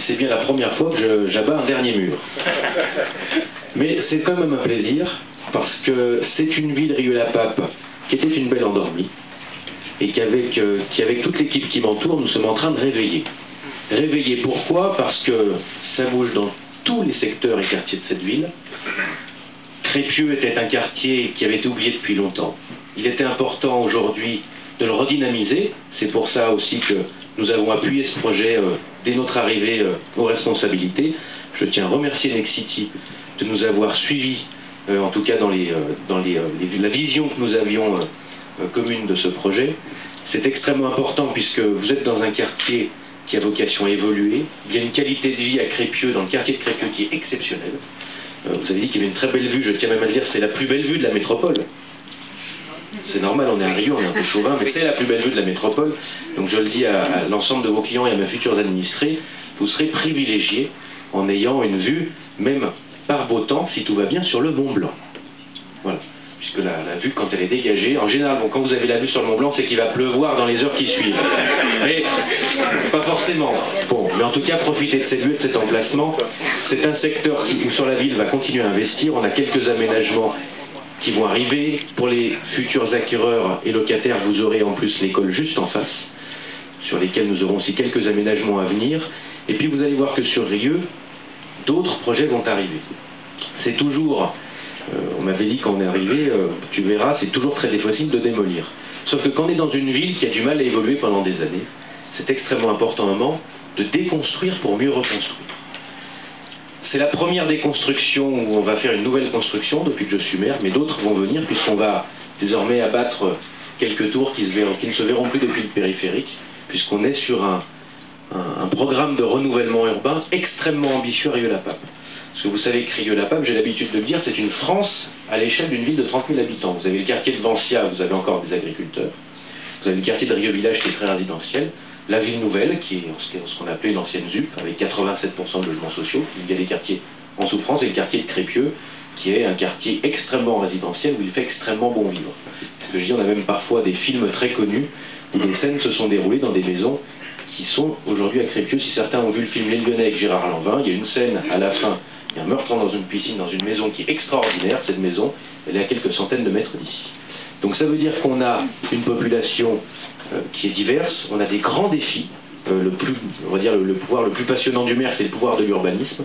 c'est bien la première fois que j'abats un dernier mur. Mais c'est quand même un plaisir, parce que c'est une ville, Rieux-la-Pape, qui était une belle endormie, et qu'avec toute l'équipe qui m'entoure, nous sommes en train de réveiller. Réveiller pourquoi? Parce que ça bouge dans tous les secteurs et quartiers de cette ville. Crépieux était un quartier qui avait été oublié depuis longtemps. Il était important aujourd'hui de le redynamiser. C'est pour ça aussi que nous avons appuyé ce projet dès notre arrivée aux responsabilités. Je tiens à remercier Nexity de nous avoir suivis, en tout cas dans la vision que nous avions commune de ce projet. C'est extrêmement important puisque vous êtes dans un quartier qui a vocation à évoluer. Il y a une qualité de vie à Crépieux, dans le quartier de Crépieux, qui est exceptionnelle. Vous avez dit qu'il y avait une très belle vue, je tiens même à le dire, c'est la plus belle vue de la métropole. C'est normal, on est à Rieux, on est un peu chauvin, mais c'est la plus belle vue de la métropole. Donc je le dis à l'ensemble de vos clients et à mes futurs administrés, vous serez privilégiés en ayant une vue, même par beau temps, si tout va bien, sur le Mont Blanc. Voilà. Puisque la vue, quand elle est dégagée, en général, bon, quand vous avez la vue sur le Mont Blanc, c'est qu'il va pleuvoir dans les heures qui suivent. Mais pas forcément. Bon, mais en tout cas, profitez de cette vue, de cet emplacement. C'est un secteur où sur la ville va continuer à investir. On a quelques aménagements qui vont arriver. Pour les futurs acquéreurs et locataires, vous aurez en plus l'école juste en face, sur lesquels nous aurons aussi quelques aménagements à venir. Et puis vous allez voir que sur Rieux, d'autres projets vont arriver. C'est toujours... on m'avait dit quand on est arrivé, tu verras, c'est toujours très difficile de démolir. Sauf que quand on est dans une ville qui a du mal à évoluer pendant des années, c'est extrêmement important à un moment de déconstruire pour mieux reconstruire. C'est la première déconstruction où on va faire une nouvelle construction depuis que je suis maire, mais d'autres vont venir puisqu'on va désormais abattre quelques tours qui ne se verront plus depuis le périphérique, puisqu'on est sur un programme de renouvellement urbain extrêmement ambitieux à Rieux-la-Pape. Parce que vous savez que Rieux-la-Pape, j'ai l'habitude de le dire, c'est une France à l'échelle d'une ville de 30 000 habitants. Vous avez le quartier de Vancia, vous avez encore des agriculteurs. Vous avez le quartier de Rieux-Village qui est très résidentiel. La ville nouvelle, qui est ce qu'on appelait l'ancienne ZUP, avec 87% de logements sociaux. Il y a des quartiers en souffrance, et le quartier de Crépieux, qui est un quartier extrêmement résidentiel, où il fait extrêmement bon vivre. Parce que je dis, on a même parfois des films très connus, où des scènes se sont déroulées dans des maisons qui sont aujourd'hui à Crépieux. Si certains ont vu le film Les Lyonnais avec Gérard Lanvin, il y a une scène à la fin, il y a un meurtre dans une piscine, dans une maison qui est extraordinaire. Cette maison, elle est à quelques centaines de mètres d'ici. Donc ça veut dire qu'on a une population qui est diverse, on a des grands défis. On va dire le pouvoir le plus passionnant du maire, c'est le pouvoir de l'urbanisme.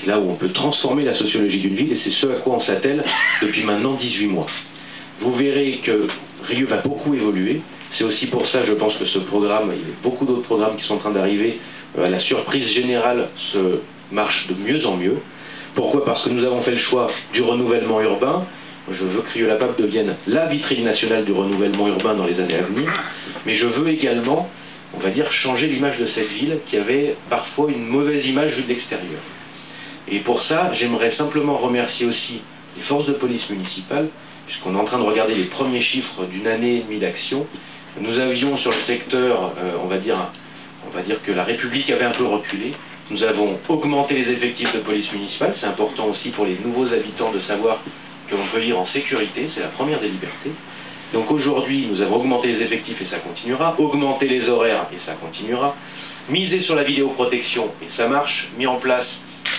C'est là où on peut transformer la sociologie d'une ville, et c'est ce à quoi on s'attelle depuis maintenant 18 mois. Vous verrez que Rieux va beaucoup évoluer. C'est aussi pour ça, je pense, que ce programme, il y a beaucoup d'autres programmes qui sont en train d'arriver, à la surprise générale, marche de mieux en mieux. Pourquoi? Parce que nous avons fait le choix du renouvellement urbain. Je veux que Rieux-la-Pape devienne la vitrine nationale du renouvellement urbain dans les années à venir. Mais je veux également, on va dire, changer l'image de cette ville qui avait parfois une mauvaise image vue de l'extérieur. Et pour ça, j'aimerais simplement remercier aussi les forces de police municipales, puisqu'on est en train de regarder les premiers chiffres d'une année et demie d'action. Nous avions sur le secteur, on va dire que la République avait un peu reculé. Nous avons augmenté les effectifs de police municipale. C'est important aussi pour les nouveaux habitants de savoir qu'on peut vivre en sécurité. C'est la première des libertés. Donc aujourd'hui, nous avons augmenté les effectifs et ça continuera. Augmenté les horaires et ça continuera. Misé sur la vidéoprotection et ça marche. Mis en place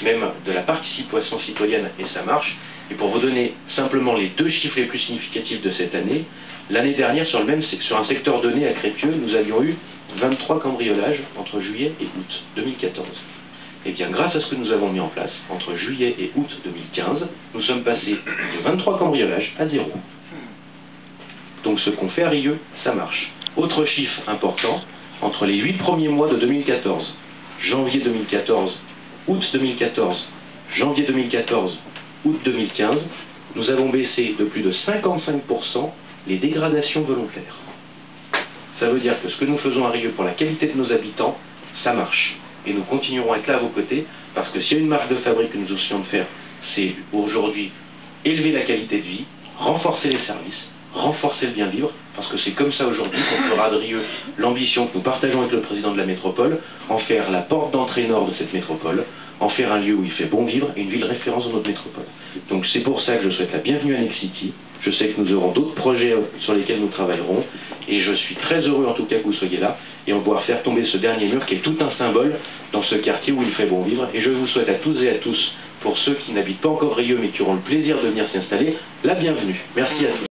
même de la participation citoyenne et ça marche. Et pour vous donner simplement les deux chiffres les plus significatifs de cette année, l'année dernière, sur un secteur donné à Crépieux, nous avions eu 23 cambriolages entre juillet et août 2014. Et bien, grâce à ce que nous avons mis en place, entre juillet et août 2015, nous sommes passés de 23 cambriolages à 0. Donc ce qu'on fait à Rieux, ça marche. Autre chiffre important, entre les 8 premiers mois de 2014, janvier 2014, août 2014, janvier 2014, août 2015, nous avons baissé de plus de 55% les dégradations volontaires. Ça veut dire que ce que nous faisons à Rieux pour la qualité de nos habitants, ça marche. Et nous continuerons à être là à vos côtés, parce que s'il y a une marque de fabrique que nous essayons de faire, c'est aujourd'hui élever la qualité de vie, renforcer les services, renforcer le bien vivre, parce que c'est comme ça aujourd'hui qu'on fera de Rieux l'ambition que nous partageons avec le président de la métropole, en faire la porte d'entrée nord de cette métropole, en faire un lieu où il fait bon vivre et une ville référence dans notre métropole. Donc c'est pour ça que je souhaite la bienvenue à Nexity. Je sais que nous aurons d'autres projets sur lesquels nous travaillerons, et je suis très heureux en tout cas que vous soyez là, et on pourra faire tomber ce dernier mur qui est tout un symbole dans ce quartier où il fait bon vivre. Et je vous souhaite à toutes et à tous, pour ceux qui n'habitent pas encore Rieux mais qui auront le plaisir de venir s'y installer, la bienvenue. Merci à tous.